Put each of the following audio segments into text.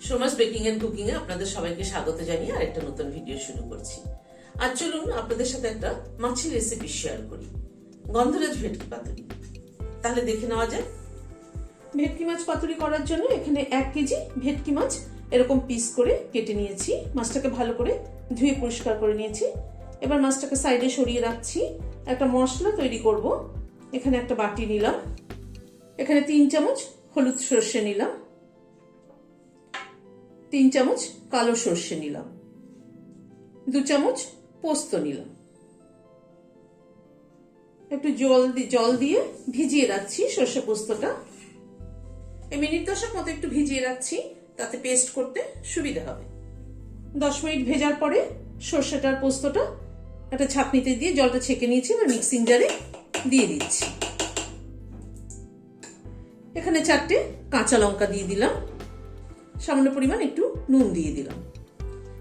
Soma's baking and cooking এ আপনাদের সবাইকে স্বাগত জানিয়ে আরেকটা নতুন ভিডিও শুরু করছি। আজ চলুন আপনাদের সাথে একটা মাছের রেসিপি শেয়ার করি, গন্ধরাজ ভেটকি পাতুরি। তাহলে দেখে নেওয়া যায়। ভেটকি মাছ পাতুরি করার জন্য এখানে 1 কেজি ভেটকি মাছ এরকম পিস করে কেটে নিয়েছি। মাছটাকে ভালো করে ধুয়ে পরিষ্কার করে নিয়েছি। এবার মাছটাকে সাইডে সরিয়ে রাখছি। একটা মশলা তৈরি করব। এখানে একটা বাটি নিলাম, এখানে 3 চামচ হলুদ সর্ষে নিলাম, 3 চামচ কালো সর্ষে নিলাম, 2 চামচ পোস্ত নিলাম। একটু জল দিয়ে ভিজিয়ে রাখছি সর্ষে পোস্তটা। মিনিট 10 মতো একটু ভিজিয়ে রাখছি, তাতে পেস্ট করতে সুবিধা হবে। 10 মিনিট ভেজার পরে সর্ষেটার পোস্তটা একটা ছাঁকনিতে দিয়ে জলটা ছেঁকে নিয়েছি। এবার মিক্সিং জারে দিয়ে দিচ্ছি। এখানে 4টে কাঁচা লঙ্কা দিয়ে দিলাম, সামান্য পরিমাণ একটু নুন দিয়ে দিলাম,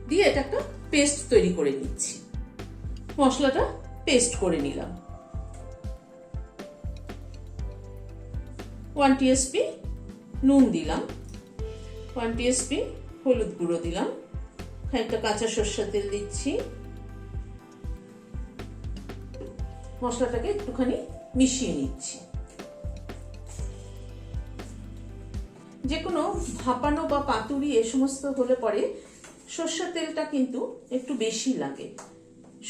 দিয়ে এটা একটা পেস্ট তৈরি করে নিচ্ছি। মশলাটা পেস্ট করে নিলাম। 1 টিস্পুন নুন দিলাম, 1 টিস্পুন হলুদ গুঁড়ো দিলাম, একটা কাঁচা সরষের তেল দিচ্ছি। মশলাটাকে একটুখানি মিশিয়ে নিচ্ছি। যে কোনো ভাপানো বা পাতুরি এ সমস্ত হলে পরে সর্ষের তেলটা কিন্তু একটু বেশি লাগে।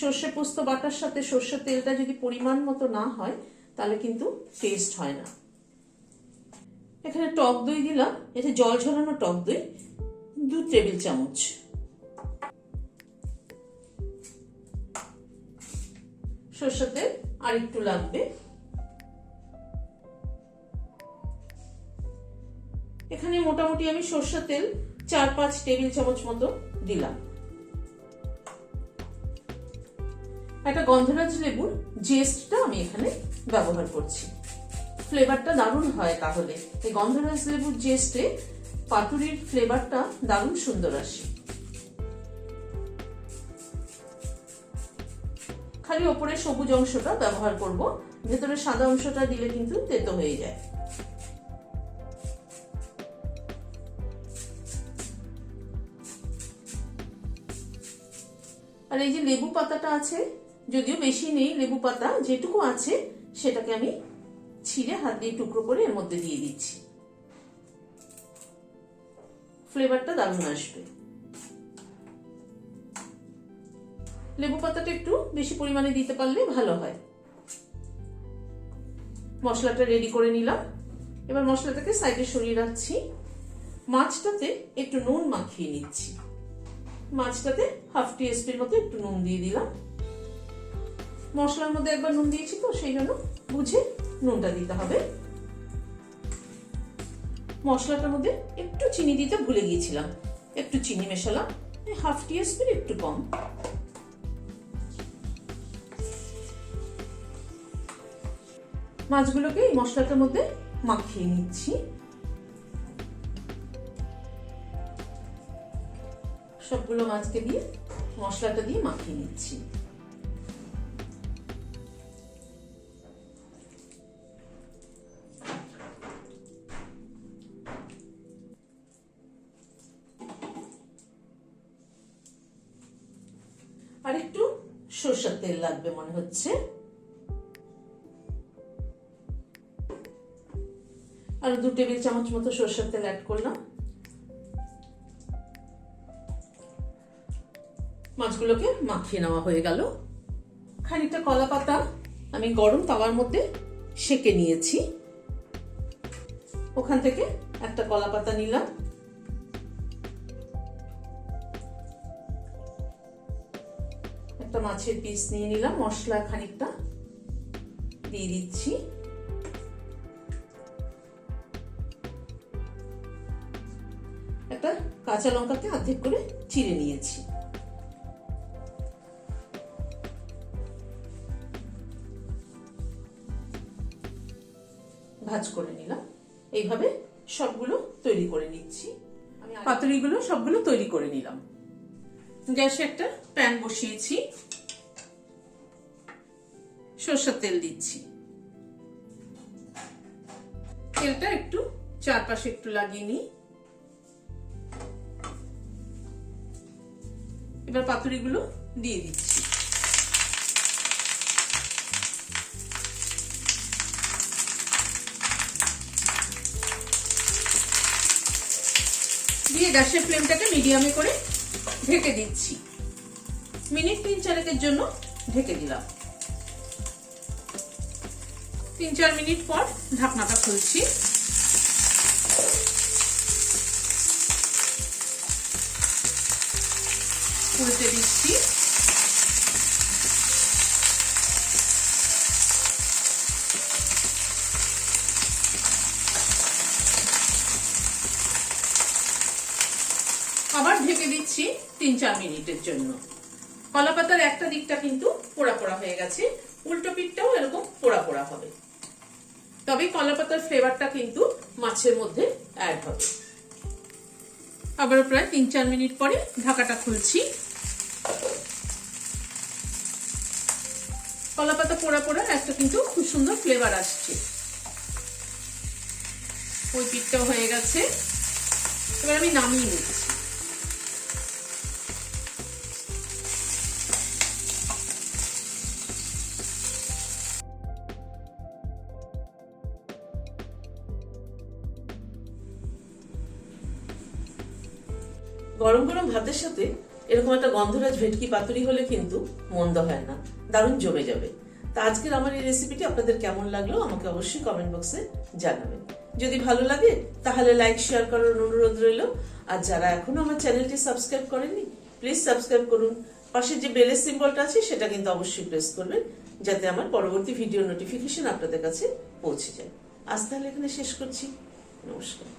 সর্ষে পোস্ত বাটার সাথে সর্ষের তেলটা যদি পরিমাণ মতো না হয় তাহলে কিন্তু টেস্ট হয় না। এখানে টক দই দিলাম, এটা জল ঝরানো টক দই 2 টেবিল চামচ। সর্ষের তেল আর একটু লাগবে। এখানে মোটামুটি আমি সর্ষের তেল 4-5 টেবিল চামচ মতো দিলাম। একটা গন্ধরাজ লেবুর জেস্টটা আমি এখানে ব্যবহার করছি। ফ্লেভারটা দারুণ হয় তাহলে। এই গন্ধরাজ লেবুর জেস্টে পাতুরির ফ্লেভারটা দারুণ সুন্দর আসে। খালি ওপরের সবুজ অংশটা ব্যবহার করব, ভেতরে সাদা অংশটা দিলে কিন্তু তেতো হয়ে যায়। আর এই যে লেবু পাতাটা আছে, যদিও বেশি নেই লেবু পাতা, যেটুকু আছে সেটাকে আমি ছিঁড়ে হাত দিয়ে টুকরো করে এর মধ্যে দিয়ে দিচ্ছি। ফ্লেভারটা দারুণ আসবে। লেবু পাতাটা একটু বেশি পরিমাণে দিতে পারলে ভালো হয়। মশলাটা রেডি করে নিলাম। এবার মশলাটাকে সাইডে সরিয়ে রাখছি। মাছটাতে একটু নুন মাখিয়ে নিচ্ছি। মাছটাতে 1/2 টিস্পুন মতো একটু নুন দিয়ে দিলাম। মশলার মধ্যে একবার নুন দিয়েছি তো সেই জন্য বুঝে নুনটা দিতে হবে। মশলাটার মধ্যে একটু চিনি দিতে ভুলে গিয়েছিলাম, একটু চিনি মেশালাম, 1/2 টিস্পুন একটু কম। মাছগুলোকে এই মশলাটার মধ্যে মাখিয়ে নিচ্ছি। সবগুলো মাছকে দিয়ে মশলাটা দিয়ে মাখিয়ে নিচ্ছি। আর একটু সরষের তেল লাগবে মনে হচ্ছে। আর 2 টেবিল চামচ মতো সরষের তেল অ্যাড করলাম। মাছগুলোকে মাখিয়ে নেওয়া হয়ে গেল। খানিকটা কলা পাতা আমি গরম তাওয়ার মধ্যে সেকে নিয়েছি। ওখান থেকে একটা কলা পাতা নিলাম, একটা মাছের পিস নিয়ে নিলাম, মশলা খানিকটা দিয়ে দিচ্ছি। একটা কাঁচা লঙ্কাকে অর্ধেক করে চিড়ে নিয়েছি। ভাজ করে নিলাম। এইভাবে সবগুলো তৈরি করে নিচ্ছি। আমি পাতুরিগুলো সবগুলো তৈরি করে নিলাম। গ্যাসে একটা প্যান বসিয়েছি, সরষের তেল দিচ্ছি। তেলটা একটু চারপাশে একটু লাগিয়ে নিই। এবার পাতুরিগুলো দিয়ে দিচ্ছি। দিয়ে গ্যাসের ফ্লেমটাকে মিডিয়ামে করে ঢেকে দিচ্ছি। মিনিট 3-4 জন্য ঢেকে দিলাম। 3-4 মিনিট পর ঢাকনাটা খুলছি। উল্টে দিচ্ছি। আবার ঢেকে দিচ্ছি 3-4 মিনিটের জন্য। কলা পাতার একটা দিকটা কিন্তু পোড়া পোড়া হয়ে গেছে, উল্টো পিঠটাও এরকম পোড়া পোড়া হবে, তবে কলা পাতার ফ্লেভারটা কিন্তু মাছের মধ্যে অ্যাড হবে। আবারও প্রায় 3-4 মিনিট পরে ঢাকাটা খুলছি। কলা পাতা পোড়া পোড়া একটা কিন্তু খুব সুন্দর ফ্লেভার আসছে। ওই পিঠটাও হয়ে গেছে, এবার আমি নামিয়ে নিচ্ছি। গরম গরম ভাতের সাথে এরকম একটা গন্ধরাজ ভেটকি পাতুরি হলে কিন্তু মন্দ হয় না, দারুণ জমে যাবে। তা আজকের আমার এই রেসিপিটি আপনাদের কেমন লাগলো আমাকে অবশ্যই কমেন্ট বক্সে জানাবেন। যদি ভালো লাগে তাহলে লাইক শেয়ার করার অনুরোধ রইল। আর যারা এখনো আমার চ্যানেলটি সাবস্ক্রাইব করেননি প্লিজ সাবস্ক্রাইব করুন। পাশে যে বেলের সিম্বলটা আছে সেটা কিন্তু অবশ্যই প্রেস করবেন, যাতে আমার পরবর্তী ভিডিও নোটিফিকেশন আপনাদের কাছে পৌঁছে যায়। আজ তাহলে এখানে শেষ করছি। নমস্কার।